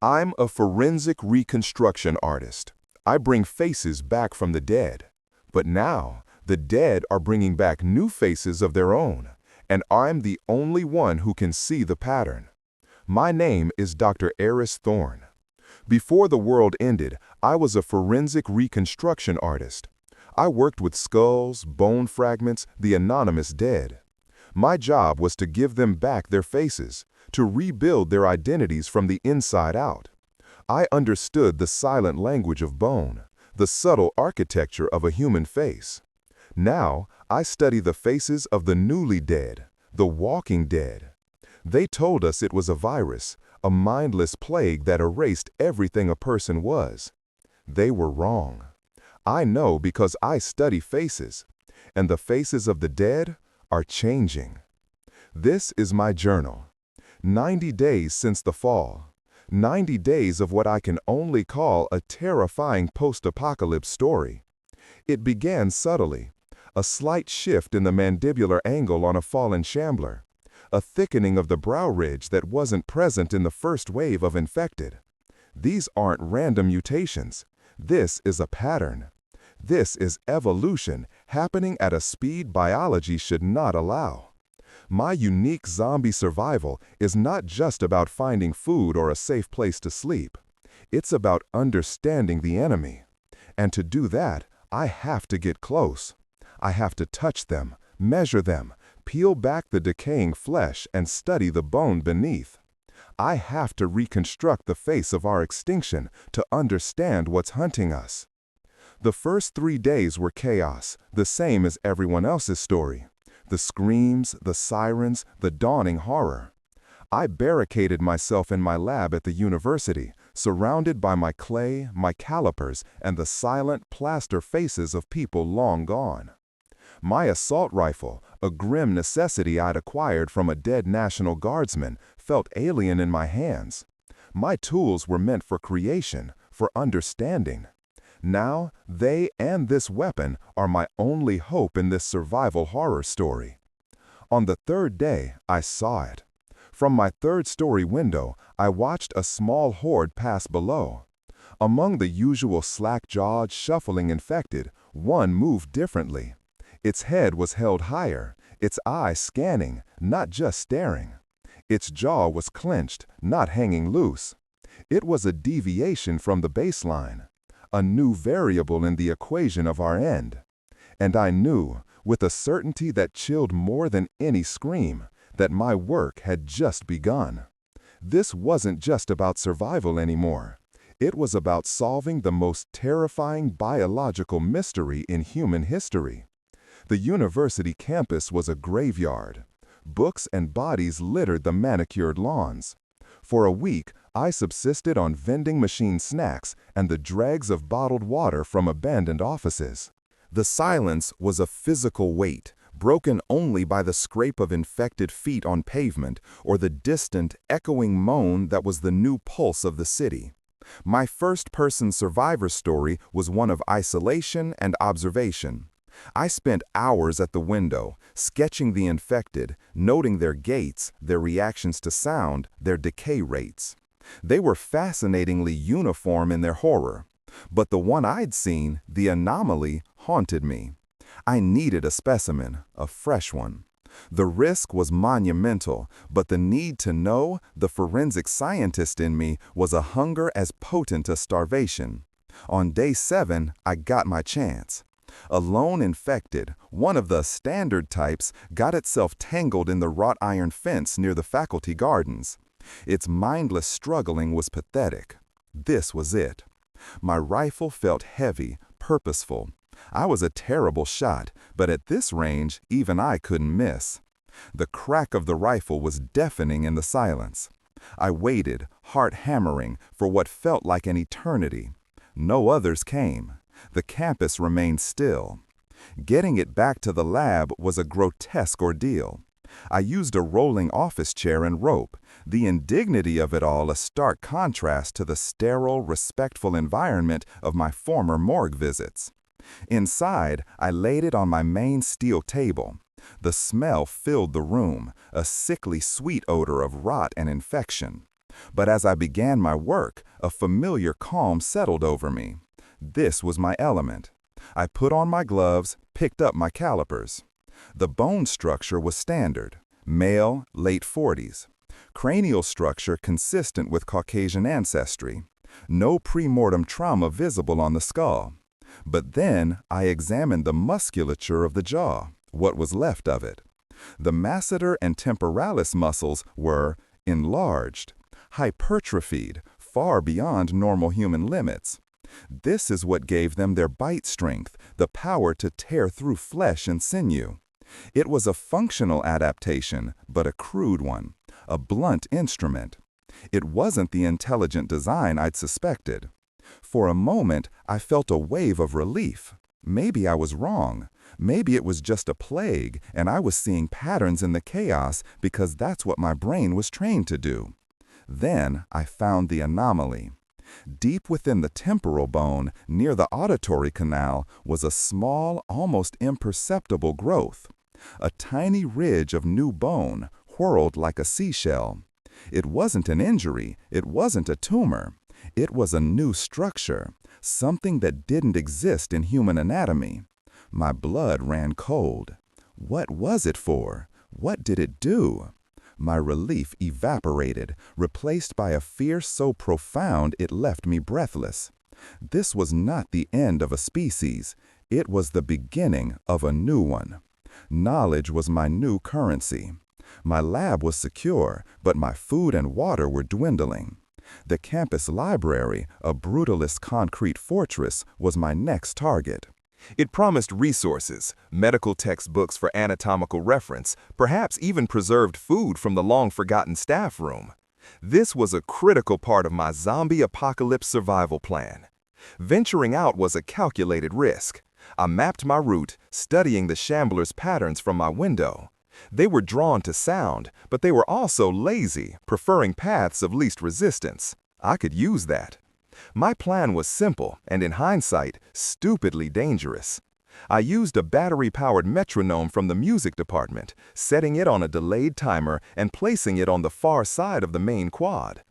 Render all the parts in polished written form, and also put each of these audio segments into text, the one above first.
I'm a forensic reconstruction artist. I bring faces back from the dead. But now, the dead are bringing back new faces of their own, and I'm the only one who can see the pattern. My name is Dr. Aris Thorne. Before the world ended, I was a forensic reconstruction artist. I worked with skulls, bone fragments, the anonymous dead. My job was to give them back their faces, to rebuild their identities from the inside out. I understood the silent language of bone, the subtle architecture of a human face. Now, I study the faces of the newly dead, the walking dead. They told us it was a virus, a mindless plague that erased everything a person was. They were wrong. I know because I study faces, and the faces of the dead are changing. This is my journal. 90 days since the fall. 90 days of what I can only call a terrifying post-apocalypse story. It began subtly. A slight shift in the mandibular angle on a fallen shambler. A thickening of the brow ridge that wasn't present in the first wave of infected. These aren't random mutations. This is a pattern. This is evolution happening at a speed biology should not allow. My unique zombie survival is not just about finding food or a safe place to sleep. It's about understanding the enemy. And to do that, I have to get close. I have to touch them, measure them, peel back the decaying flesh and study the bone beneath. I have to reconstruct the face of our extinction to understand what's hunting us. The first 3 days were chaos, the same as everyone else's story. The screams, the sirens, the dawning horror. I barricaded myself in my lab at the university, surrounded by my clay, my calipers, and the silent plaster faces of people long gone. My assault rifle, a grim necessity I'd acquired from a dead National Guardsman, felt alien in my hands. My tools were meant for creation, for understanding. Now, they and this weapon are my only hope in this survival horror story. On the 3rd day, I saw it. From my 3rd-story window, I watched a small horde pass below. Among the usual slack-jawed, shuffling infected, one moved differently. Its head was held higher, its eye scanning, not just staring. Its jaw was clenched, not hanging loose. It was a deviation from the baseline, a new variable in the equation of our end. And I knew, with a certainty that chilled more than any scream, that my work had just begun. This wasn't just about survival anymore. It was about solving the most terrifying biological mystery in human history. The university campus was a graveyard. Books and bodies littered the manicured lawns. For a week, I subsisted on vending machine snacks and the dregs of bottled water from abandoned offices. The silence was a physical weight, broken only by the scrape of infected feet on pavement or the distant, echoing moan that was the new pulse of the city. My first-person survivor story was one of isolation and observation. I spent hours at the window, sketching the infected, noting their gaits, their reactions to sound, their decay rates. They were fascinatingly uniform in their horror. But the one I'd seen, the anomaly, haunted me. I needed a specimen, a fresh one. The risk was monumental, but the need to know, the forensic scientist in me, was a hunger as potent as starvation. On day 7, I got my chance. A lone infected, one of the standard types, got itself tangled in the wrought iron fence near the faculty gardens. Its mindless struggling was pathetic. This was it. My rifle felt heavy, purposeful. I was a terrible shot, but at this range, even I couldn't miss. The crack of the rifle was deafening in the silence. I waited, heart hammering, for what felt like an eternity. No others came. The campus remained still. Getting it back to the lab was a grotesque ordeal. I used a rolling office chair and rope, the indignity of it all a stark contrast to the sterile, respectful environment of my former morgue visits. Inside, I laid it on my main steel table. The smell filled the room, a sickly sweet odor of rot and infection. But as I began my work, a familiar calm settled over me. This was my element. I put on my gloves, picked up my calipers. The bone structure was standard, male, late 40s. Cranial structure consistent with Caucasian ancestry. No premortem trauma visible on the skull. But then I examined the musculature of the jaw, what was left of it. The masseter and temporalis muscles were enlarged, hypertrophied, far beyond normal human limits. This is what gave them their bite strength, the power to tear through flesh and sinew. It was a functional adaptation, but a crude one, a blunt instrument. It wasn't the intelligent design I'd suspected. For a moment, I felt a wave of relief. Maybe I was wrong. Maybe it was just a plague, and I was seeing patterns in the chaos because that's what my brain was trained to do. Then I found the anomaly. Deep within the temporal bone, near the auditory canal, was a small, almost imperceptible growth. A tiny ridge of new bone, whirled like a seashell. It wasn't an injury, it wasn't a tumor. It was a new structure, something that didn't exist in human anatomy. My blood ran cold. What was it for? What did it do? My relief evaporated, replaced by a fear so profound it left me breathless. This was not the end of a species. It was the beginning of a new one. Knowledge was my new currency. My lab was secure, but my food and water were dwindling. The campus library, a brutalist concrete fortress, was my next target. It promised resources, medical textbooks for anatomical reference, perhaps even preserved food from the long-forgotten staff room. This was a critical part of my zombie apocalypse survival plan. Venturing out was a calculated risk. I mapped my route, studying the shamblers' patterns from my window. They were drawn to sound, but they were also lazy, preferring paths of least resistance. I could use that. My plan was simple and, in hindsight, stupidly dangerous. I used a battery-powered metronome from the music department, setting it on a delayed timer and placing it on the far side of the main quad.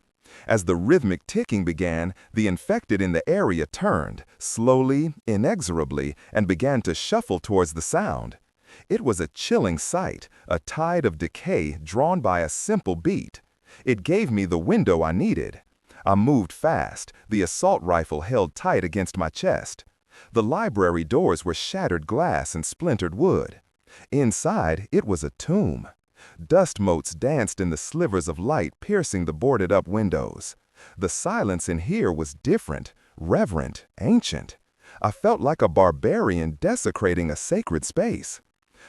As the rhythmic ticking began, the infected in the area turned, slowly, inexorably, and began to shuffle towards the sound. It was a chilling sight, a tide of decay drawn by a simple beat. It gave me the window I needed. I moved fast, the assault rifle held tight against my chest. The library doors were shattered glass and splintered wood. Inside, it was a tomb. Dust motes danced in the slivers of light piercing the boarded-up windows. The silence in here was different, reverent, ancient. I felt like a barbarian desecrating a sacred space.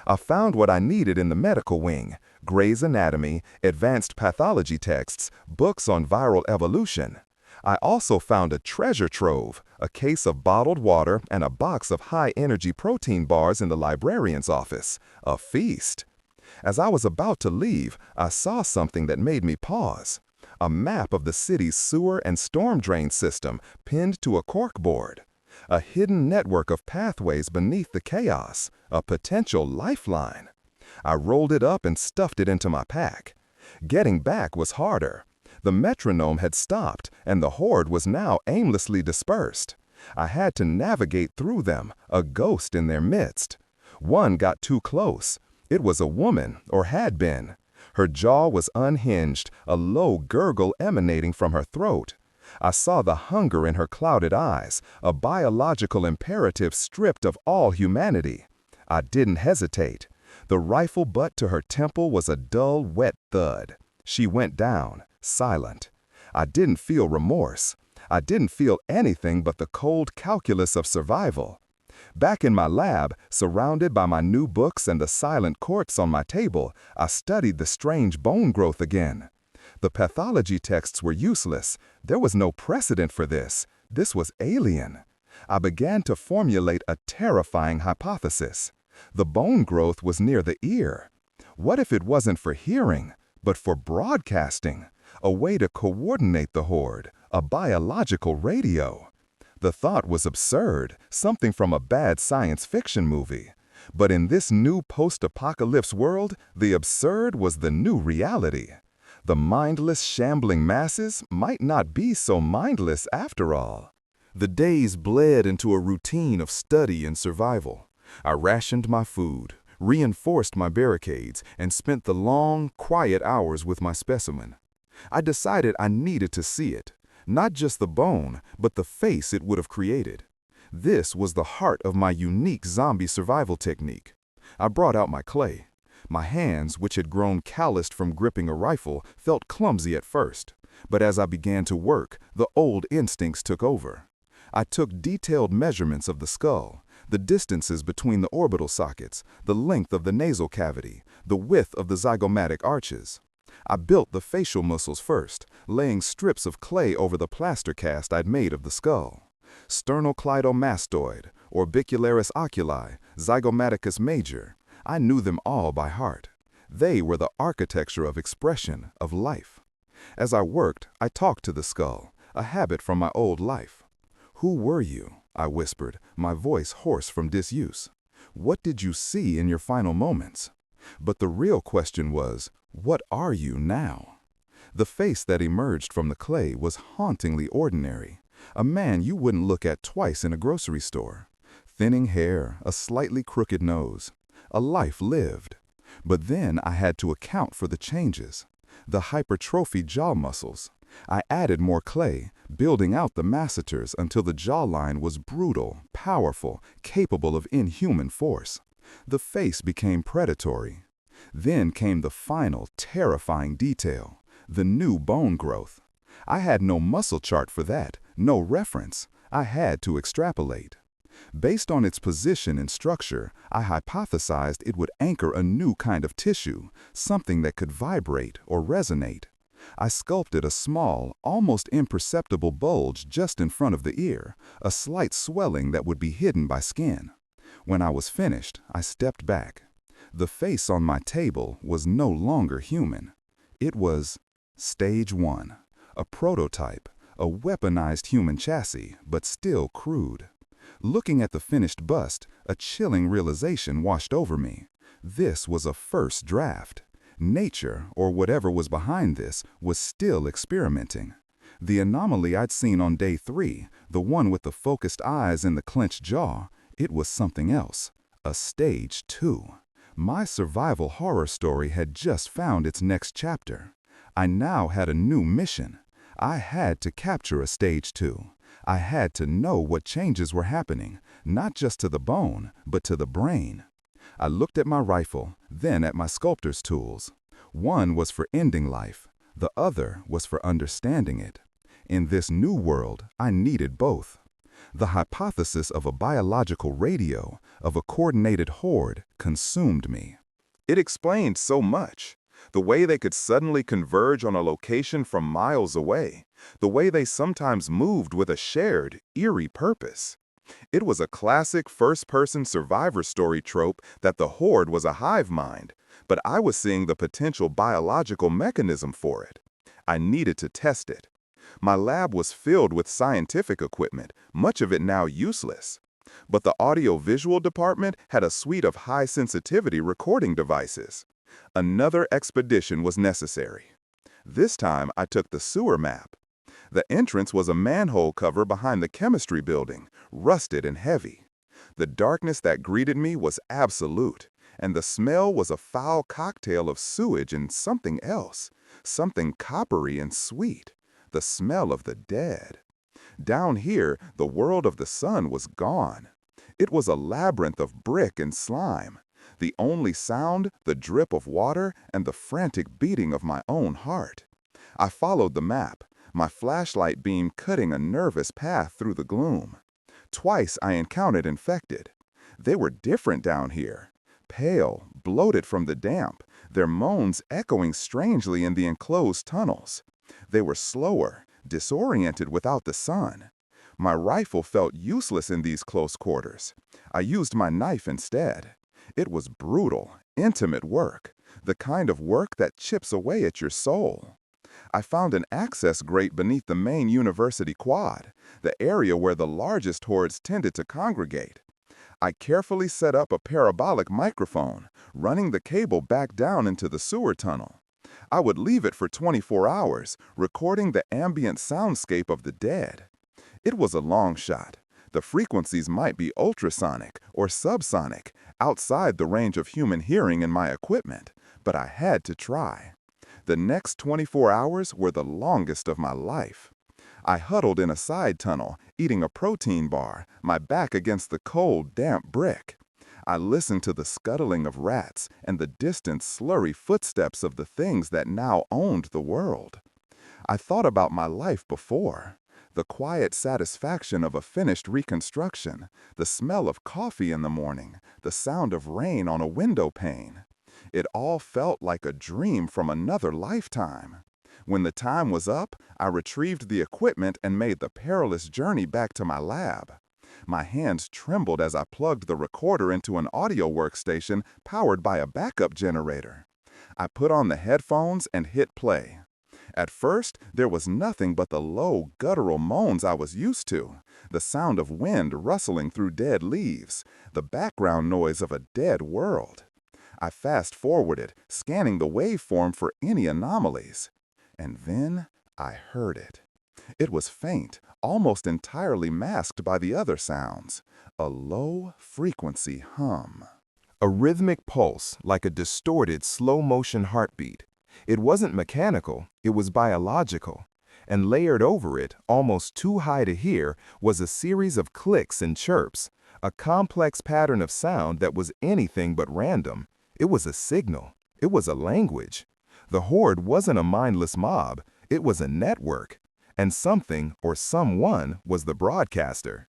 I found what I needed in the medical wing: Gray's Anatomy, advanced pathology texts, books on viral evolution. I also found a treasure trove, a case of bottled water and a box of high-energy protein bars in the librarian's office. A feast. As I was about to leave, I saw something that made me pause. A map of the city's sewer and storm drain system pinned to a corkboard. A hidden network of pathways beneath the chaos, a potential lifeline. I rolled it up and stuffed it into my pack. Getting back was harder. The metronome had stopped, and the horde was now aimlessly dispersed. I had to navigate through them, a ghost in their midst. One got too close. It was a woman, or had been. Her jaw was unhinged, a low gurgle emanating from her throat. I saw the hunger in her clouded eyes, a biological imperative stripped of all humanity. I didn't hesitate. The rifle butt to her temple was a dull, wet thud. She went down, silent. I didn't feel remorse. I didn't feel anything but the cold calculus of survival. Back in my lab, surrounded by my new books and the silent quartz on my table, I studied the strange bone growth again. The pathology texts were useless. There was no precedent for this. This was alien. I began to formulate a terrifying hypothesis. The bone growth was near the ear. What if it wasn't for hearing, but for broadcasting? A way to coordinate the horde, a biological radio. The thought was absurd, something from a bad science fiction movie. But in this new post-apocalypse world, the absurd was the new reality. The mindless, shambling masses might not be so mindless after all. The days bled into a routine of study and survival. I rationed my food, reinforced my barricades, and spent the long, quiet hours with my specimen. I decided I needed to see it, not just the bone, but the face it would have created. This was the heart of my unique zombie survival technique. I brought out my clay. My hands, which had grown calloused from gripping a rifle, felt clumsy at first, but as I began to work, the old instincts took over. I took detailed measurements of the skull, the distances between the orbital sockets, the length of the nasal cavity, the width of the zygomatic arches. I built the facial muscles first, laying strips of clay over the plaster cast I'd made of the skull. Sternocleidomastoid, orbicularis oculi, zygomaticus major. I knew them all by heart. They were the architecture of expression, of life. As I worked, I talked to the skull, a habit from my old life. "Who were you?" I whispered, my voice hoarse from disuse. "What did you see in your final moments?" But the real question was, what are you now? The face that emerged from the clay was hauntingly ordinary, a man you wouldn't look at twice in a grocery store. Thinning hair, a slightly crooked nose, a life lived. But then I had to account for the changes. The hypertrophied jaw muscles. I added more clay, building out the masseters until the jawline was brutal, powerful, capable of inhuman force. The face became predatory. Then came the final, terrifying detail, the new bone growth. I had no muscle chart for that, no reference. I had to extrapolate. Based on its position and structure, I hypothesized it would anchor a new kind of tissue, something that could vibrate or resonate. I sculpted a small, almost imperceptible bulge just in front of the ear, a slight swelling that would be hidden by skin. When I was finished, I stepped back. The face on my table was no longer human. It was Stage 1, a prototype, a weaponized human chassis, but still crude. Looking at the finished bust, a chilling realization washed over me. This was a first draft. Nature, or whatever was behind this, was still experimenting. The anomaly I'd seen on day 3, the one with the focused eyes and the clenched jaw, it was something else. A Stage 2. My survival horror story had just found its next chapter. I now had a new mission. I had to capture a Stage 2. I had to know what changes were happening, not just to the bone, but to the brain. I looked at my rifle, then at my sculptor's tools. One was for ending life, the other was for understanding it. In this new world, I needed both. The hypothesis of a biological radio, of a coordinated horde, consumed me. It explained so much. The way they could suddenly converge on a location from miles away. The way they sometimes moved with a shared, eerie purpose. It was a classic first-person survivor story trope that the horde was a hive mind, but I was seeing the potential biological mechanism for it. I needed to test it. My lab was filled with scientific equipment, much of it now useless. But the audio-visual department had a suite of high-sensitivity recording devices. Another expedition was necessary. This time, I took the sewer map. The entrance was a manhole cover behind the chemistry building, rusted and heavy. The darkness that greeted me was absolute, and the smell was a foul cocktail of sewage and something else, something coppery and sweet, the smell of the dead. Down here, the world of the sun was gone. It was a labyrinth of brick and slime. The only sound, the drip of water, and the frantic beating of my own heart. I followed the map, my flashlight beam cutting a nervous path through the gloom. Twice I encountered infected. They were different down here. Pale, bloated from the damp, their moans echoing strangely in the enclosed tunnels. They were slower, disoriented without the sun. My rifle felt useless in these close quarters. I used my knife instead. It was brutal, intimate work, the kind of work that chips away at your soul. I found an access grate beneath the main university quad, the area where the largest hordes tended to congregate. I carefully set up a parabolic microphone, running the cable back down into the sewer tunnel. I would leave it for 24 hours, recording the ambient soundscape of the dead. It was a long shot. The frequencies might be ultrasonic or subsonic, outside the range of human hearing in my equipment, but I had to try. The next 24 hours were the longest of my life. I huddled in a side tunnel, eating a protein bar, my back against the cold, damp brick. I listened to the scuttling of rats and the distant, slurry footsteps of the things that now owned the world. I thought about my life before. The quiet satisfaction of a finished reconstruction, the smell of coffee in the morning, the sound of rain on a window pane. It all felt like a dream from another lifetime. When the time was up, I retrieved the equipment and made the perilous journey back to my lab. My hands trembled as I plugged the recorder into an audio workstation powered by a backup generator. I put on the headphones and hit play. At first, there was nothing but the low, guttural moans I was used to, the sound of wind rustling through dead leaves, the background noise of a dead world. I fast-forwarded, scanning the waveform for any anomalies. And then I heard it. It was faint, almost entirely masked by the other sounds, a low-frequency hum. A rhythmic pulse, like a distorted, slow-motion heartbeat. It wasn't mechanical, it was biological. And layered over it, almost too high to hear, was a series of clicks and chirps, a complex pattern of sound that was anything but random. It was a signal. It was a language. The horde wasn't a mindless mob, it was a network. And something, or someone, was the broadcaster.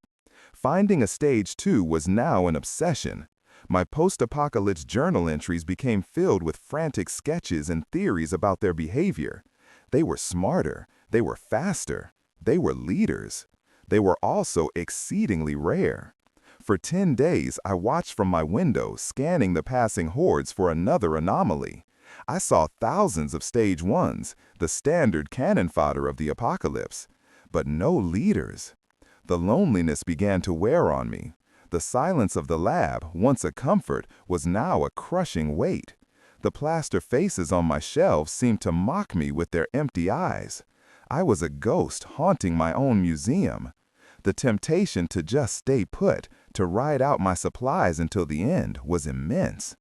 Finding a stage 2 was now an obsession. My post-apocalyptic journal entries became filled with frantic sketches and theories about their behavior. They were smarter, they were faster, they were leaders. They were also exceedingly rare. For 10 days, I watched from my window, scanning the passing hordes for another anomaly. I saw thousands of stage 1s, the standard cannon fodder of the apocalypse, but no leaders. The loneliness began to wear on me. The silence of the lab, once a comfort, was now a crushing weight. The plaster faces on my shelves seemed to mock me with their empty eyes. I was a ghost haunting my own museum. The temptation to just stay put, to ride out my supplies until the end, was immense.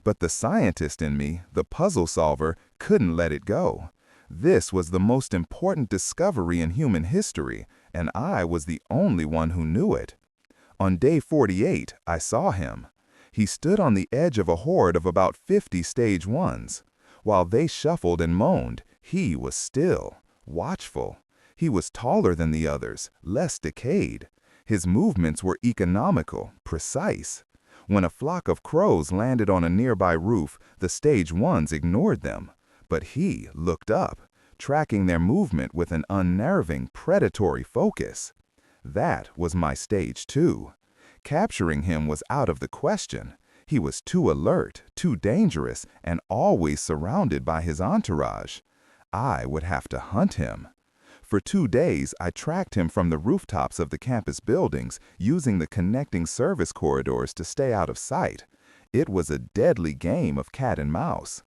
But the scientist in me, the puzzle solver, couldn't let it go. This was the most important discovery in human history, and I was the only one who knew it. On day 48, I saw him. He stood on the edge of a horde of about 50 stage 1s. While they shuffled and moaned, he was still, watchful. He was taller than the others, less decayed. His movements were economical, precise. When a flock of crows landed on a nearby roof, the stage 1s ignored them. But he looked up, tracking their movement with an unnerving, predatory focus. That was my stage 2. Capturing him was out of the question. He was too alert, too dangerous, and always surrounded by his entourage. I would have to hunt him. For 2 days, I tracked him from the rooftops of the campus buildings, using the connecting service corridors to stay out of sight. It was a deadly game of cat and mouse.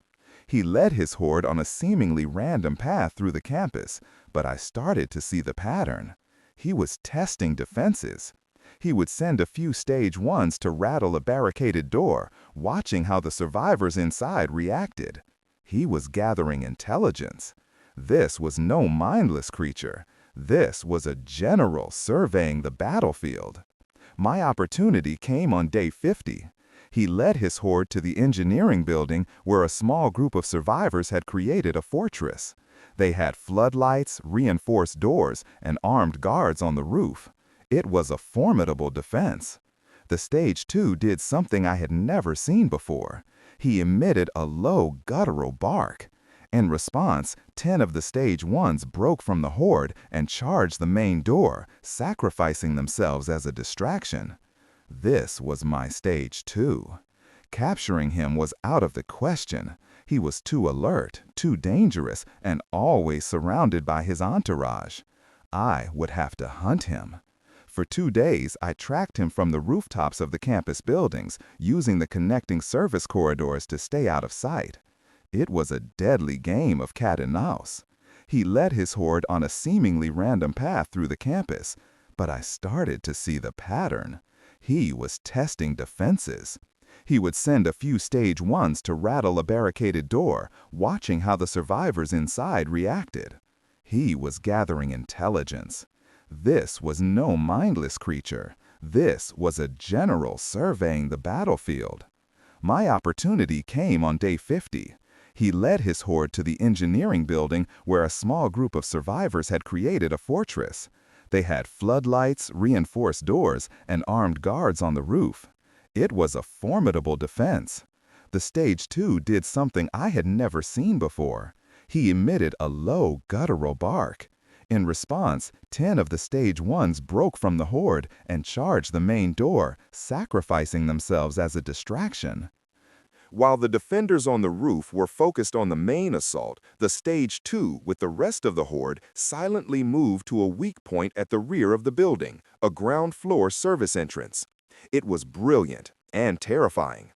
He led his horde on a seemingly random path through the campus, but I started to see the pattern. He was testing defenses. He would send a few stage 1s to rattle a barricaded door, watching how the survivors inside reacted. He was gathering intelligence. This was no mindless creature. This was a general surveying the battlefield. My opportunity came on day 50. He led his horde to the engineering building where a small group of survivors had created a fortress. They had floodlights, reinforced doors, and armed guards on the roof. It was a formidable defense. The stage 2 did something I had never seen before. He emitted a low, guttural bark. In response, 10 of the stage 1s broke from the horde and charged the main door, sacrificing themselves as a distraction. This was my stage 2. Capturing him was out of the question. He was too alert, too dangerous, and always surrounded by his entourage. I would have to hunt him. For 2 days, I tracked him from the rooftops of the campus buildings, using the connecting service corridors to stay out of sight. It was a deadly game of cat and mouse. He led his horde on a seemingly random path through the campus, but I started to see the pattern. He was testing defenses. He would send a few stage ones to rattle a barricaded door, watching how the survivors inside reacted. He was gathering intelligence. This was no mindless creature. This was a general surveying the battlefield. My opportunity came on day 50. He led his horde to the engineering building where a small group of survivors had created a fortress. They had floodlights, reinforced doors, and armed guards on the roof. It was a formidable defense. The Stage 2 did something I had never seen before. He emitted a low, guttural bark. In response, 10 of the Stage 1s broke from the horde and charged the main door, sacrificing themselves as a distraction. While the defenders on the roof were focused on the main assault, the Stage 2, with the rest of the horde, silently moved to a weak point at the rear of the building, a ground-floor service entrance. It was brilliant and terrifying.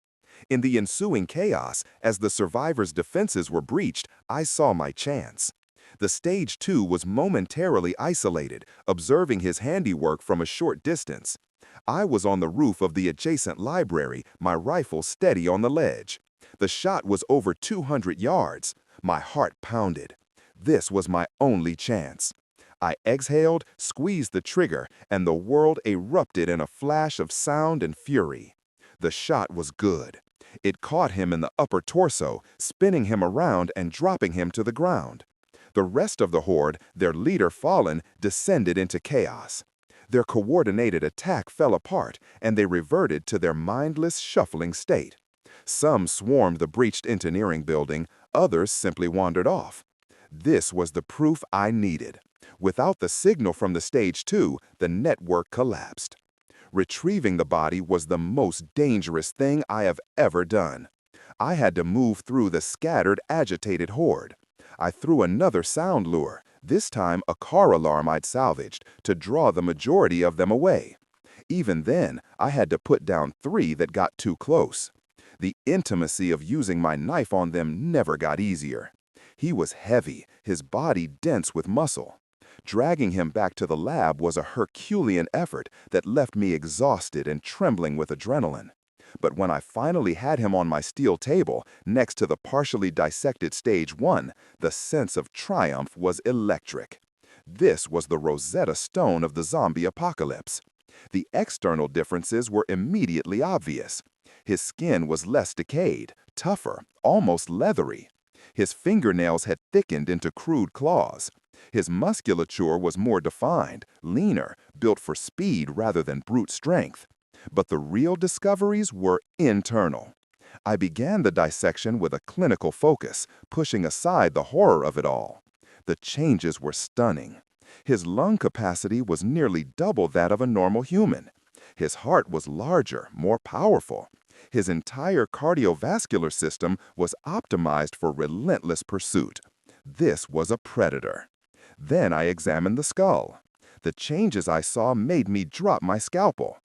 In the ensuing chaos, as the survivors' defenses were breached, I saw my chance. The Stage 2 was momentarily isolated, observing his handiwork from a short distance. I was on the roof of the adjacent library, my rifle steady on the ledge. The shot was over 200 yards. My heart pounded. This was my only chance. I exhaled, squeezed the trigger, and the world erupted in a flash of sound and fury. The shot was good. It caught him in the upper torso, spinning him around and dropping him to the ground. The rest of the horde, their leader fallen, descended into chaos. Their coordinated attack fell apart, and they reverted to their mindless, shuffling state. Some swarmed the breached engineering building, others simply wandered off. This was the proof I needed. Without the signal from the Stage 2, the network collapsed. Retrieving the body was the most dangerous thing I have ever done. I had to move through the scattered, agitated horde. I threw another sound lure, this time a car alarm I'd salvaged, to draw the majority of them away. Even then, I had to put down 3 that got too close. The intimacy of using my knife on them never got easier. He was heavy, his body dense with muscle. Dragging him back to the lab was a Herculean effort that left me exhausted and trembling with adrenaline. But when I finally had him on my steel table, next to the partially dissected Stage 1, the sense of triumph was electric. This was the Rosetta Stone of the zombie apocalypse. The external differences were immediately obvious. His skin was less decayed, tougher, almost leathery. His fingernails had thickened into crude claws. His musculature was more defined, leaner, built for speed rather than brute strength. But the real discoveries were internal. I began the dissection with a clinical focus, pushing aside the horror of it all. The changes were stunning. His lung capacity was nearly double that of a normal human. His heart was larger, more powerful. His entire cardiovascular system was optimized for relentless pursuit. This was a predator. Then I examined the skull. The changes I saw made me drop my scalpel.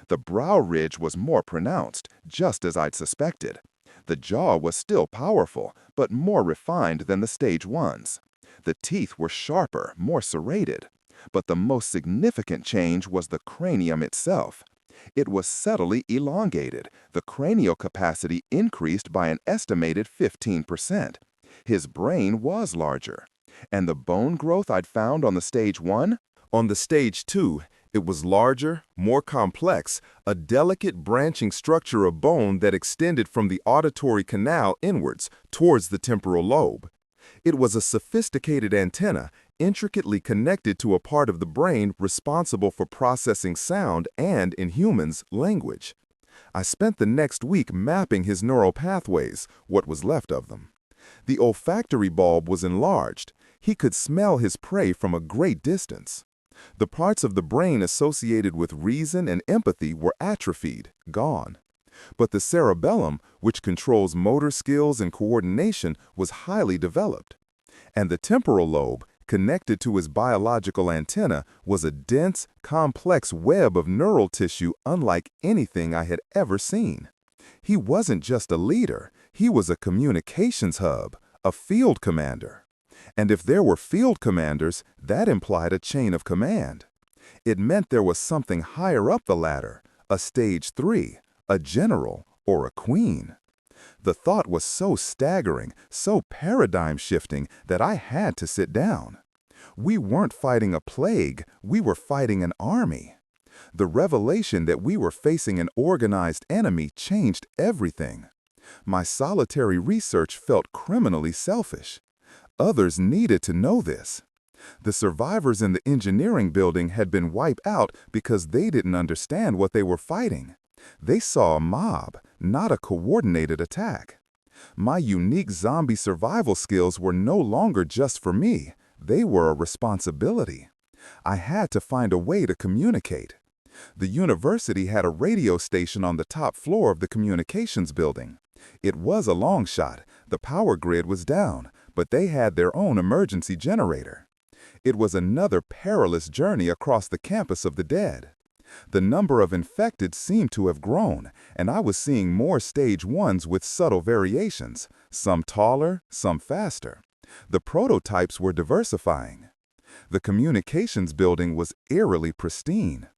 The brow ridge was more pronounced, just as I'd suspected. The jaw was still powerful, but more refined than the Stage 1s. The teeth were sharper, more serrated. But the most significant change was the cranium itself. It was subtly elongated. The cranial capacity increased by an estimated 15%. His brain was larger. And the bone growth I'd found on the Stage 1? On the Stage 2, it was larger, more complex, a delicate branching structure of bone that extended from the auditory canal inwards towards the temporal lobe. It was a sophisticated antenna, intricately connected to a part of the brain responsible for processing sound and, in humans, language. I spent the next week mapping his neural pathways, what was left of them. The olfactory bulb was enlarged. He could smell his prey from a great distance. The parts of the brain associated with reason and empathy were atrophied, gone. But the cerebellum, which controls motor skills and coordination, was highly developed. And the temporal lobe, connected to his biological antenna, was a dense, complex web of neural tissue unlike anything I had ever seen. He wasn't just a leader, He was a communications hub, a field commander. And if there were field commanders, that implied a chain of command. It meant there was something higher up the ladder, a stage 3, a general, or a queen. The thought was so staggering, so paradigm-shifting, that I had to sit down. We weren't fighting a plague, we were fighting an army. The revelation that we were facing an organized enemy changed everything. My solitary research felt criminally selfish. Others needed to know this. The survivors in the engineering building had been wiped out because they didn't understand what they were fighting. They saw a mob, not a coordinated attack. My unique zombie survival skills were no longer just for me. They were a responsibility. I had to find a way to communicate. The university had a radio station on the top floor of the communications building. It was a long shot. The power grid was down, but they had their own emergency generator. It was another perilous journey across the campus of the dead. The number of infected seemed to have grown, and I was seeing more stage 1s with subtle variations, some taller, some faster. The prototypes were diversifying. The communications building was eerily pristine.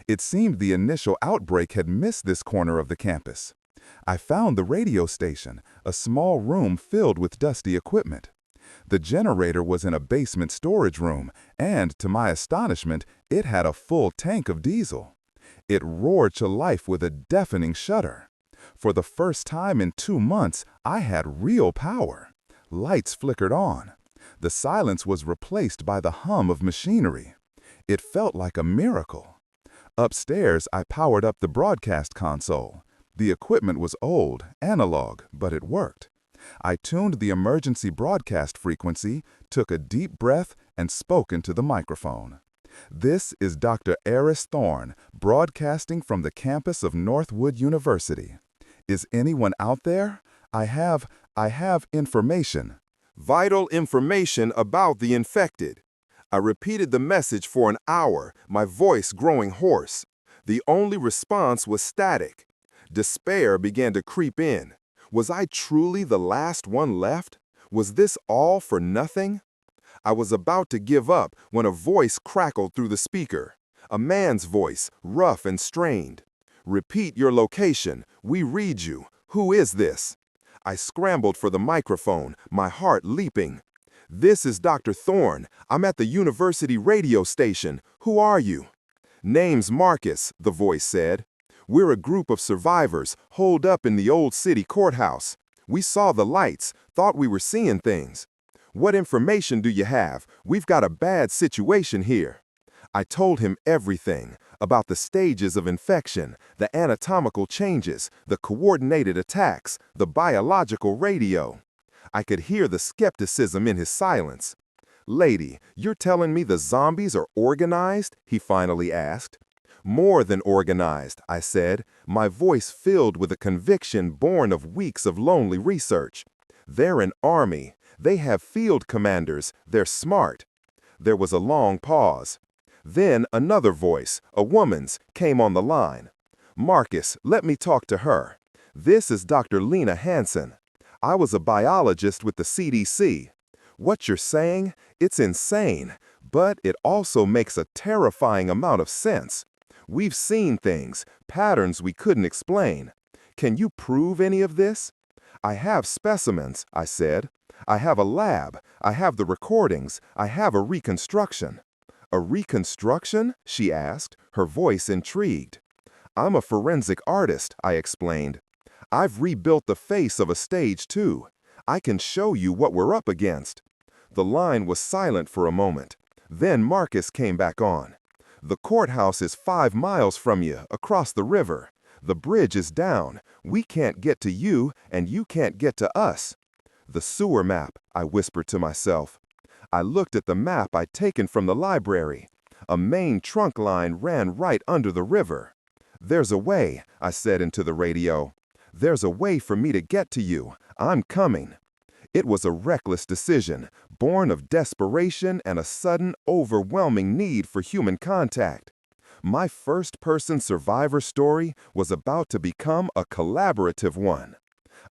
It seemed the initial outbreak had missed this corner of the campus. I found the radio station, a small room filled with dusty equipment. The generator was in a basement storage room, and, to my astonishment, it had a full tank of diesel. It roared to life with a deafening shudder. For the first time in 2 months, I had real power. Lights flickered on. The silence was replaced by the hum of machinery. It felt like a miracle. Upstairs, I powered up the broadcast console. The equipment was old, analog, but it worked. I tuned the emergency broadcast frequency, took a deep breath, and spoke into the microphone. This is Dr. Aris Thorne, broadcasting from the campus of Northwood University. Is anyone out there? I have information. Vital information about the infected. I repeated the message for an hour, my voice growing hoarse. The only response was static. Despair began to creep in. Was I truly the last one left? Was this all for nothing? I was about to give up when a voice crackled through the speaker. A man's voice, rough and strained. "Repeat your location. We read you. Who is this?" I scrambled for the microphone, my heart leaping. "This is Dr. Thorne. I'm at the university radio station. Who are you?" "Name's Marcus," the voice said. "We're a group of survivors holed up in the old city courthouse. We saw the lights, thought we were seeing things. What information do you have? We've got a bad situation here." I told him everything about the stages of infection, the anatomical changes, the coordinated attacks, the biological radio. I could hear the skepticism in his silence. "Lady, you're telling me the zombies are organized?" he finally asked. "More than organized," I said, my voice filled with a conviction born of weeks of lonely research. "They're an army. They have field commanders. They're smart." There was a long pause. Then another voice, a woman's, came on the line. "Marcus, let me talk to her. This is Dr. Lena Hansen. I was a biologist with the CDC. What you're saying, it's insane, but it also makes a terrifying amount of sense. We've seen things, patterns we couldn't explain. Can you prove any of this?" "I have specimens," I said. "I have a lab. I have the recordings. I have a reconstruction." "A reconstruction?" she asked, her voice intrigued. "I'm a forensic artist," I explained. "I've rebuilt the face of a stage 2. I can show you what we're up against." The line was silent for a moment. Then Marcus came back on. "The courthouse is 5 miles from you, across the river. The bridge is down. We can't get to you, and you can't get to us." "The sewer map," I whispered to myself. I looked at the map I'd taken from the library. A main trunk line ran right under the river. "There's a way," I said into the radio. "There's a way for me to get to you. I'm coming." It was a reckless decision, born of desperation and a sudden, overwhelming need for human contact. My first-person survivor story was about to become a collaborative one.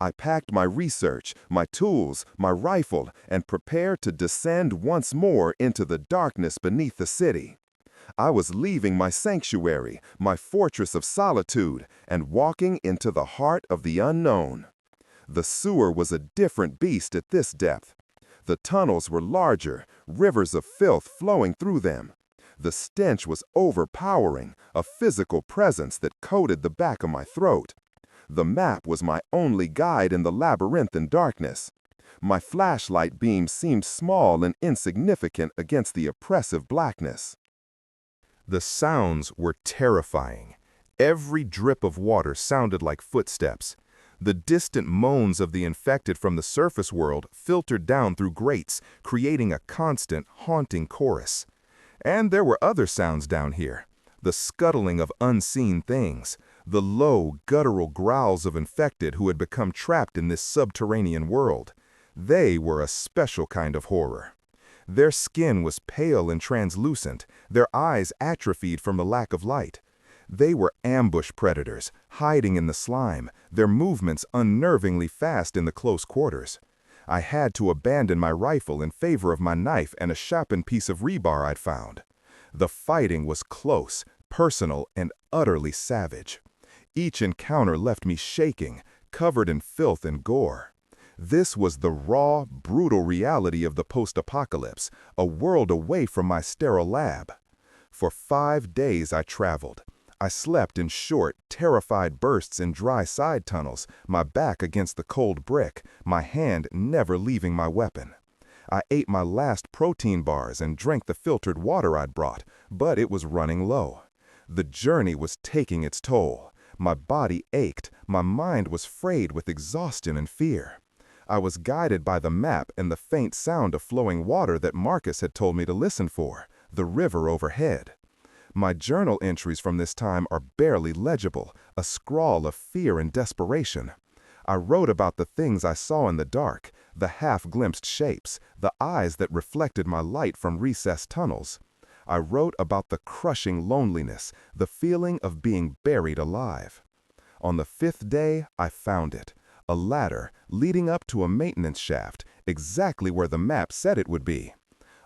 I packed my research, my tools, my rifle, and prepared to descend once more into the darkness beneath the city. I was leaving my sanctuary, my fortress of solitude, and walking into the heart of the unknown. The sewer was a different beast at this depth. The tunnels were larger, rivers of filth flowing through them. The stench was overpowering, a physical presence that coated the back of my throat. The map was my only guide in the labyrinthine darkness. My flashlight beam seemed small and insignificant against the oppressive blackness. The sounds were terrifying. Every drip of water sounded like footsteps. The distant moans of the infected from the surface world filtered down through grates, creating a constant, haunting chorus. And there were other sounds down here. The scuttling of unseen things, the low, guttural growls of infected who had become trapped in this subterranean world. They were a special kind of horror. Their skin was pale and translucent, their eyes atrophied from the lack of light. They were ambush predators, hiding in the slime, their movements unnervingly fast in the close quarters. I had to abandon my rifle in favor of my knife and a sharpened piece of rebar I'd found. The fighting was close, personal, and utterly savage. Each encounter left me shaking, covered in filth and gore. This was the raw, brutal reality of the post-apocalypse, a world away from my sterile lab. For 5 days I traveled. I slept in short, terrified bursts in dry side tunnels, my back against the cold brick, my hand never leaving my weapon. I ate my last protein bars and drank the filtered water I'd brought, but it was running low. The journey was taking its toll. My body ached, my mind was frayed with exhaustion and fear. I was guided by the map and the faint sound of flowing water that Marcus had told me to listen for, the river overhead. My journal entries from this time are barely legible, a scrawl of fear and desperation. I wrote about the things I saw in the dark, the half-glimpsed shapes, the eyes that reflected my light from recessed tunnels. I wrote about the crushing loneliness, the feeling of being buried alive. On the 5th day, I found it. A ladder leading up to a maintenance shaft, exactly where the map said it would be.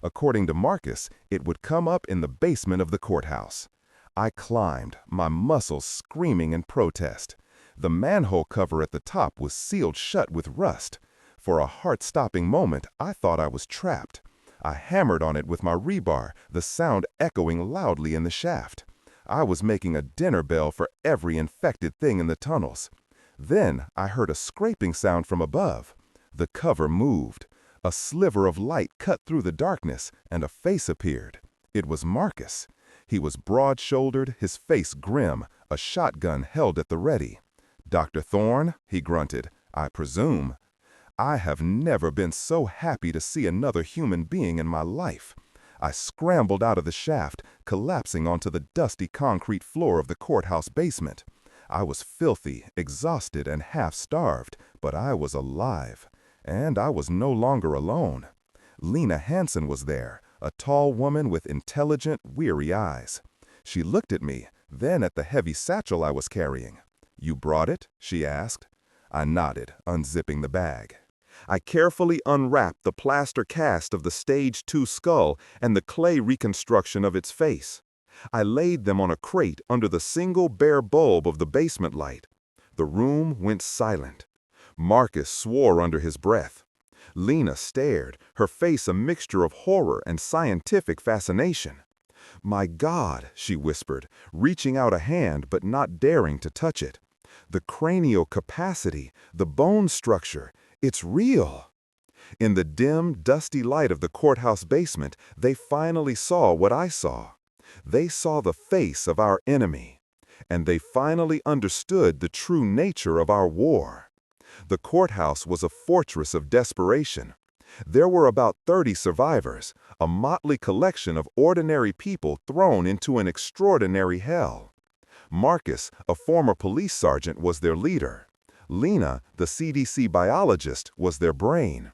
According to Marcus, it would come up in the basement of the courthouse. I climbed, my muscles screaming in protest. The manhole cover at the top was sealed shut with rust. For a heart-stopping moment, I thought I was trapped. I hammered on it with my rebar, the sound echoing loudly in the shaft. I was making a dinner bell for every infected thing in the tunnels. Then I heard a scraping sound from above. The cover moved. A sliver of light cut through the darkness, and a face appeared. It was Marcus. He was broad-shouldered, his face grim, a shotgun held at the ready. "Dr. Thorne," he grunted, "I presume." I have never been so happy to see another human being in my life. I scrambled out of the shaft, collapsing onto the dusty concrete floor of the courthouse basement. I was filthy, exhausted, and half-starved, but I was alive. And I was no longer alone. Lena Hansen was there, a tall woman with intelligent, weary eyes. She looked at me, then at the heavy satchel I was carrying. "You brought it?" she asked. I nodded, unzipping the bag. I carefully unwrapped the plaster cast of the Stage 2 skull and the clay reconstruction of its face. I laid them on a crate under the single bare bulb of the basement light. The room went silent. Marcus swore under his breath. Lena stared, her face a mixture of horror and scientific fascination. "My God," she whispered, reaching out a hand but not daring to touch it. "The cranial capacity, the bone structure, it's real." In the dim, dusty light of the courthouse basement, they finally saw what I saw. They saw the face of our enemy. And they finally understood the true nature of our war. The courthouse was a fortress of desperation. There were about 30 survivors, a motley collection of ordinary people thrown into an extraordinary hell. Marcus, a former police sergeant, was their leader. Lena, the CDC biologist, was their brain.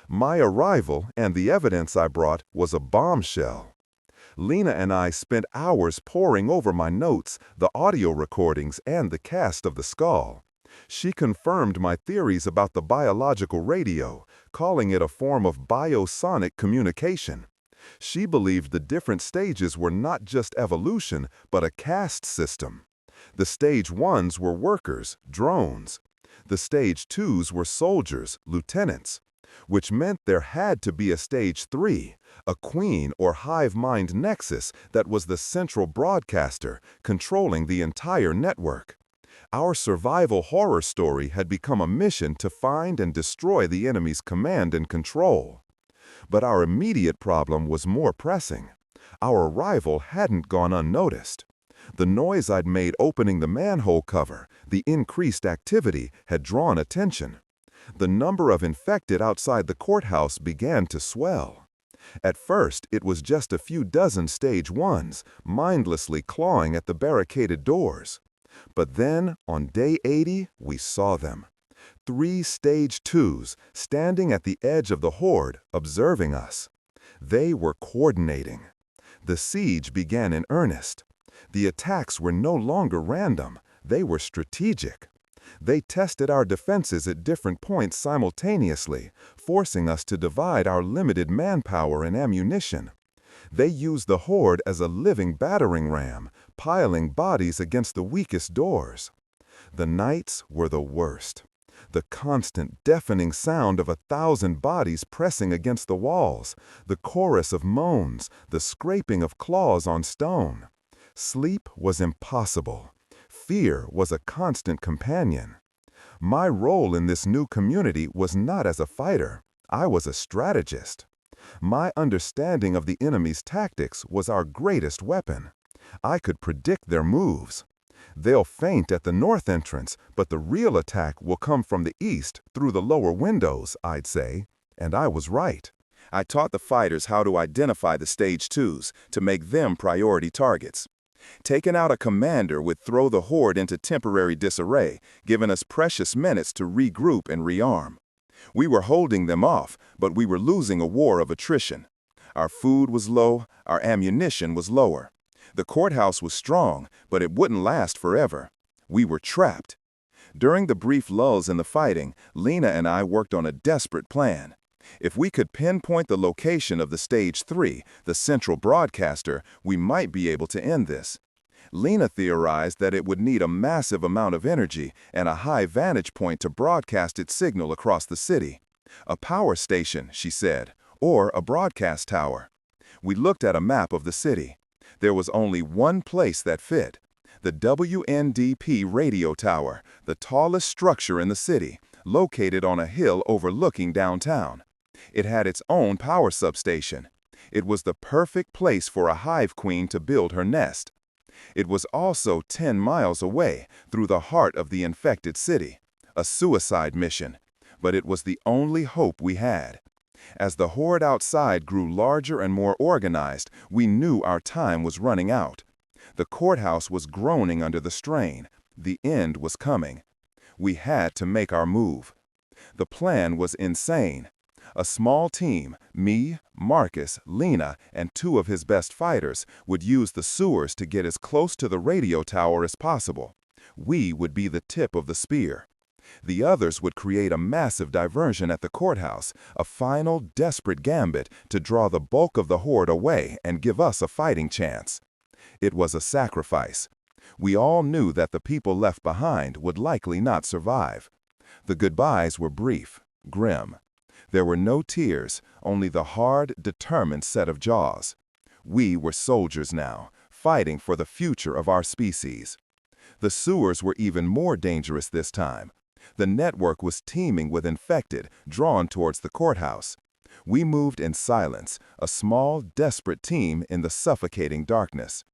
My arrival and the evidence I brought was a bombshell. Lena and I spent hours poring over my notes, the audio recordings, and the cast of the skull. She confirmed my theories about the biological radio, calling it a form of biosonic communication. She believed the different stages were not just evolution, but a caste system. The stage 1s were workers, drones. The stage 2s were soldiers, lieutenants, which meant there had to be a stage 3, a queen or hive mind nexus that was the central broadcaster, controlling the entire network. Our survival horror story had become a mission to find and destroy the enemy's command and control. But our immediate problem was more pressing. Our arrival hadn't gone unnoticed. The noise I'd made opening the manhole cover, the increased activity, had drawn attention. The number of infected outside the courthouse began to swell. At first, it was just a few dozen stage 1s, mindlessly clawing at the barricaded doors. But then, on day 80, we saw them. 3 stage 2s, standing at the edge of the horde, observing us. They were coordinating. The siege began in earnest. The attacks were no longer random, they were strategic. They tested our defenses at different points simultaneously, forcing us to divide our limited manpower and ammunition. They used the horde as a living battering ram, piling bodies against the weakest doors. The nights were the worst. The constant, deafening sound of 1,000 bodies pressing against the walls, the chorus of moans, the scraping of claws on stone. Sleep was impossible. Fear was a constant companion. My role in this new community was not as a fighter. I was a strategist. My understanding of the enemy's tactics was our greatest weapon. I could predict their moves. They'll feint at the north entrance, but the real attack will come from the east through the lower windows, I'd say. And I was right. I taught the fighters how to identify the stage 2s to make them priority targets. Taking out a commander would throw the horde into temporary disarray, giving us precious minutes to regroup and rearm. We were holding them off, but we were losing a war of attrition. Our food was low, our ammunition was lower. The courthouse was strong, but it wouldn't last forever. We were trapped. During the brief lulls in the fighting, Lena and I worked on a desperate plan. If we could pinpoint the location of the stage 3, the central broadcaster, we might be able to end this. Lena theorized that it would need a massive amount of energy and a high vantage point to broadcast its signal across the city. A power station, she said, or a broadcast tower. We looked at a map of the city. There was only one place that fit. The WNDP radio tower, the tallest structure in the city, located on a hill overlooking downtown. It had its own power substation. It was the perfect place for a hive queen to build her nest. It was also 10 miles away, through the heart of the infected city. A suicide mission. But it was the only hope we had. As the horde outside grew larger and more organized, we knew our time was running out. The courthouse was groaning under the strain. The end was coming. We had to make our move. The plan was insane. A small team, me, Marcus, Lena, and 2 of his best fighters, would use the sewers to get as close to the radio tower as possible. We would be the tip of the spear. The others would create a massive diversion at the courthouse, a final, desperate gambit to draw the bulk of the horde away and give us a fighting chance. It was a sacrifice. We all knew that the people left behind would likely not survive. The goodbyes were brief, grim. There were no tears, only the hard, determined set of jaws. We were soldiers now, fighting for the future of our species. The sewers were even more dangerous this time. The network was teeming with infected, drawn towards the courthouse. We moved in silence, a small, desperate team in the suffocating darkness.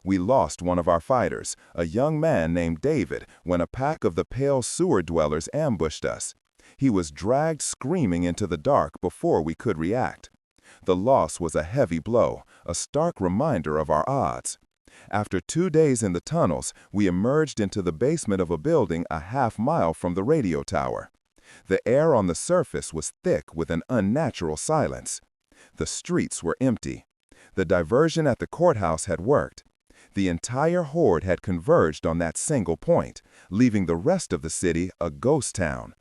We lost one of our fighters, a young man named David, when a pack of the pale sewer dwellers ambushed us. He was dragged screaming into the dark before we could react. The loss was a heavy blow, a stark reminder of our odds. After 2 days in the tunnels, we emerged into the basement of a building a half-mile from the radio tower. The air on the surface was thick with an unnatural silence. The streets were empty. The diversion at the courthouse had worked. The entire horde had converged on that single point, leaving the rest of the city a ghost town.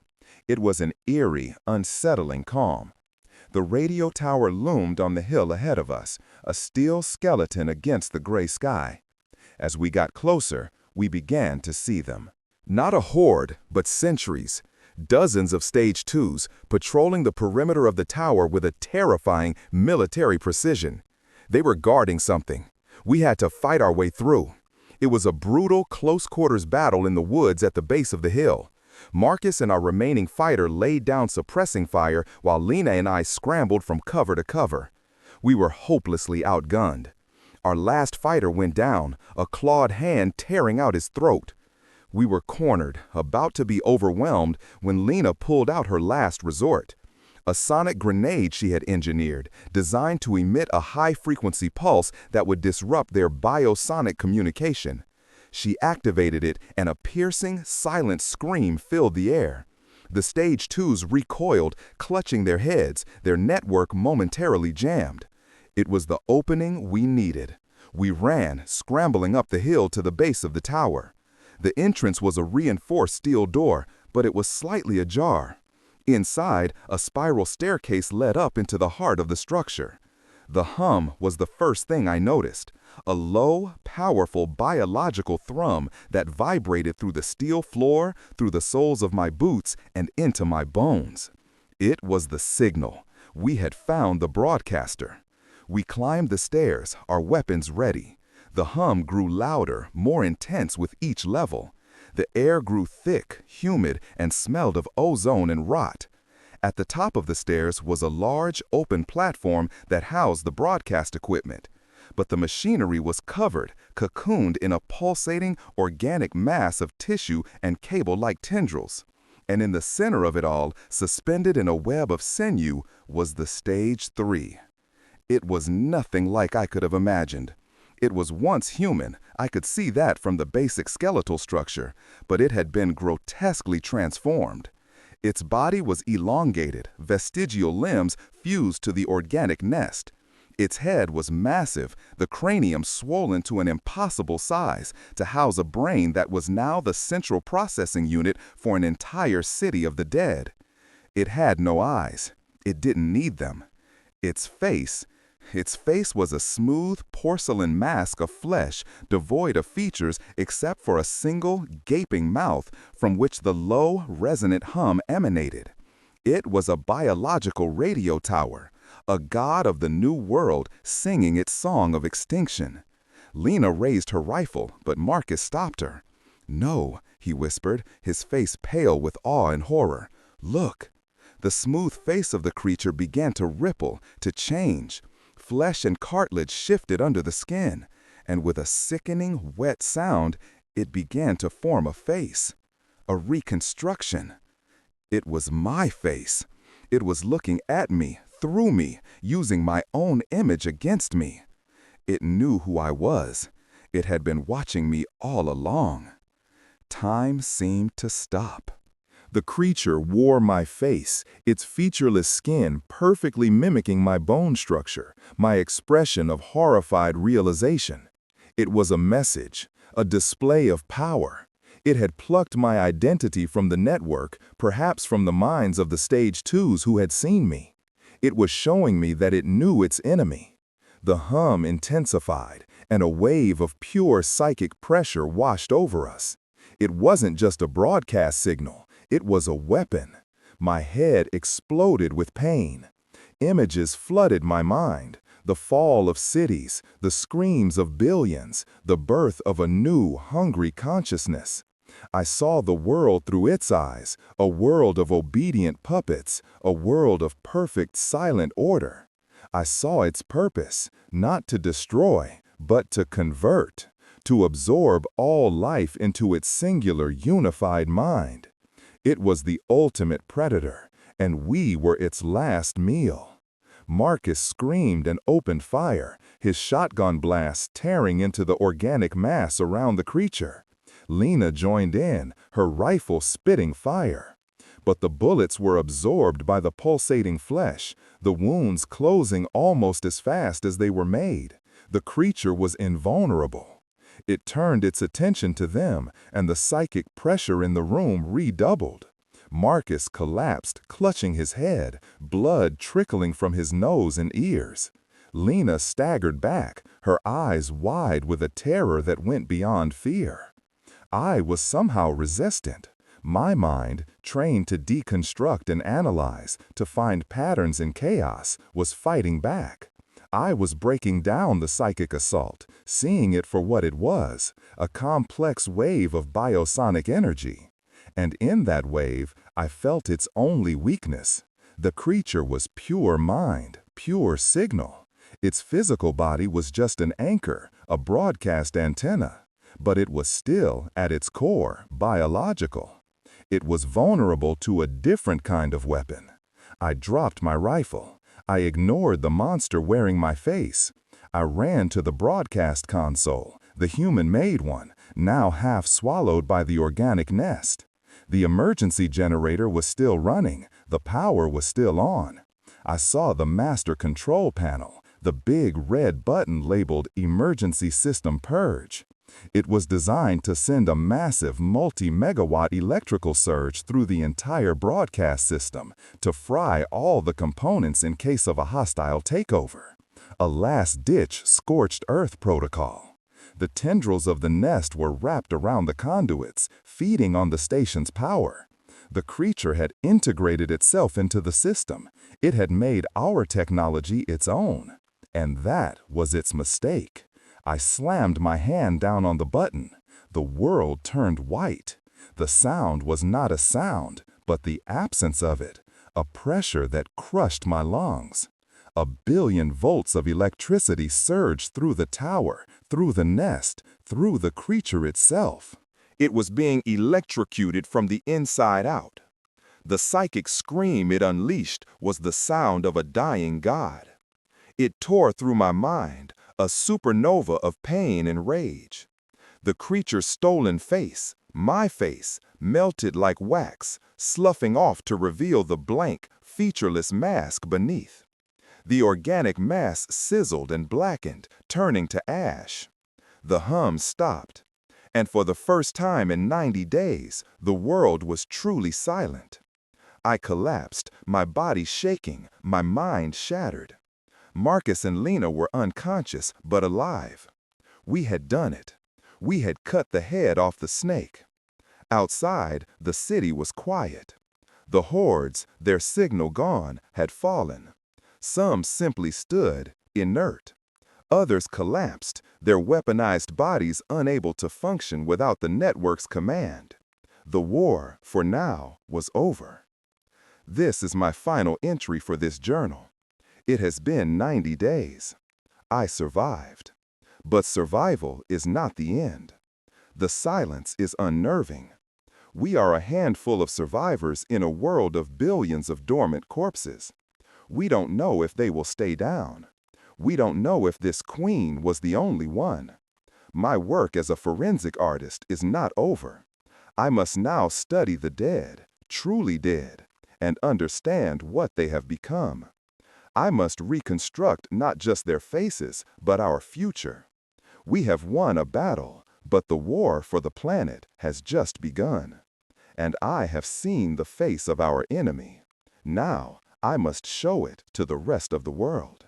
It was an eerie, unsettling calm. The radio tower loomed on the hill ahead of us, a steel skeleton against the gray sky. As we got closer, we began to see them. Not a horde, but sentries. Dozens of Stage 2s patrolling the perimeter of the tower with a terrifying military precision. They were guarding something. We had to fight our way through. It was a brutal, close-quarters battle in the woods at the base of the hill. Marcus and our remaining fighter laid down suppressing fire while Lena and I scrambled from cover to cover. We were hopelessly outgunned. Our last fighter went down, a clawed hand tearing out his throat. We were cornered, about to be overwhelmed, when Lena pulled out her last resort. A sonic grenade she had engineered, designed to emit a high-frequency pulse that would disrupt their biosonic communication. She activated it, and a piercing, silent scream filled the air. The Stage 2s recoiled, clutching their heads, their network momentarily jammed. It was the opening we needed. We ran, scrambling up the hill to the base of the tower. The entrance was a reinforced steel door, but it was slightly ajar. Inside, a spiral staircase led up into the heart of the structure. The hum was the first thing I noticed, a low, powerful biological thrum that vibrated through the steel floor, through the soles of my boots, and into my bones. It was the signal. We had found the broadcaster. We climbed the stairs, our weapons ready. The hum grew louder, more intense with each level. The air grew thick, humid, and smelled of ozone and rot. At the top of the stairs was a large, open platform that housed the broadcast equipment. But the machinery was covered, cocooned in a pulsating, organic mass of tissue and cable-like tendrils. And in the center of it all, suspended in a web of sinew, was the Stage 3. It was nothing like I could have imagined. It was once human, I could see that from the basic skeletal structure, but it had been grotesquely transformed. Its body was elongated, vestigial limbs fused to the organic nest. Its head was massive, the cranium swollen to an impossible size to house a brain that was now the central processing unit for an entire city of the dead. It had no eyes. It didn't need them. Its face was a smooth porcelain mask of flesh, devoid of features except for a single, gaping mouth from which the low, resonant hum emanated. It was a biological radio tower, a god of the new world singing its song of extinction. Lena raised her rifle, but Marcus stopped her. "No," he whispered, his face pale with awe and horror. "Look." The smooth face of the creature began to ripple, to change. Flesh and cartilage shifted under the skin, and with a sickening, wet sound, it began to form a face. A reconstruction. It was my face. It was looking at me, through me, using my own image against me. It knew who I was. It had been watching me all along. Time seemed to stop. The creature wore my face, its featureless skin perfectly mimicking my bone structure, my expression of horrified realization. It was a message, a display of power. It had plucked my identity from the network, perhaps from the minds of the Stage 2s who had seen me. It was showing me that it knew its enemy. The hum intensified, and a wave of pure psychic pressure washed over us. It wasn't just a broadcast signal. It was a weapon. My head exploded with pain. Images flooded my mind. The fall of cities, the screams of billions, the birth of a new, hungry consciousness. I saw the world through its eyes, a world of obedient puppets, a world of perfect silent order. I saw its purpose, not to destroy, but to convert, to absorb all life into its singular unified mind. It was the ultimate predator, and we were its last meal. Marcus screamed and opened fire, his shotgun blast tearing into the organic mass around the creature. Lena joined in, her rifle spitting fire. But the bullets were absorbed by the pulsating flesh, the wounds closing almost as fast as they were made. The creature was invulnerable. It turned its attention to them, and the psychic pressure in the room redoubled. Marcus collapsed, clutching his head, blood trickling from his nose and ears. Lena staggered back, her eyes wide with a terror that went beyond fear. I was somehow resistant. My mind, trained to deconstruct and analyze, to find patterns in chaos, was fighting back. I was breaking down the psychic assault, seeing it for what it was, a complex wave of biosonic energy. And in that wave, I felt its only weakness. The creature was pure mind, pure signal. Its physical body was just an anchor, a broadcast antenna. But it was still, at its core, biological. It was vulnerable to a different kind of weapon. I dropped my rifle. I ignored the monster wearing my face. I ran to the broadcast console, the human-made one, now half swallowed by the organic nest. The emergency generator was still running. The power was still on. I saw the master control panel, the big red button labeled Emergency System Purge. It was designed to send a massive multi-megawatt electrical surge through the entire broadcast system to fry all the components in case of a hostile takeover. A last-ditch scorched earth protocol. The tendrils of the nest were wrapped around the conduits, feeding on the station's power. The creature had integrated itself into the system. It had made our technology its own. And that was its mistake. I slammed my hand down on the button. The world turned white. The sound was not a sound, but the absence of it, a pressure that crushed my lungs. 1 billion volts of electricity surged through the tower, through the nest, through the creature itself. It was being electrocuted from the inside out. The psychic scream it unleashed was the sound of a dying god. It tore through my mind, a supernova of pain and rage. The creature's stolen face, my face, melted like wax, sloughing off to reveal the blank, featureless mask beneath. The organic mass sizzled and blackened, turning to ash. The hum stopped, and for the first time in 90 days, the world was truly silent. I collapsed, my body shaking, my mind shattered. Marcus and Lena were unconscious, but alive. We had done it. We had cut the head off the snake. Outside, the city was quiet. The hordes, their signal gone, had fallen. Some simply stood, inert. Others collapsed, their weaponized bodies unable to function without the network's command. The war, for now, was over. This is my final entry for this journal. It has been 90 days. I survived. But survival is not the end. The silence is unnerving. We are a handful of survivors in a world of billions of dormant corpses. We don't know if they will stay down. We don't know if this queen was the only one. My work as a forensic artist is not over. I must now study the dead, truly dead, and understand what they have become. I must reconstruct not just their faces, but our future. We have won a battle, but the war for the planet has just begun. And I have seen the face of our enemy. Now, I must show it to the rest of the world.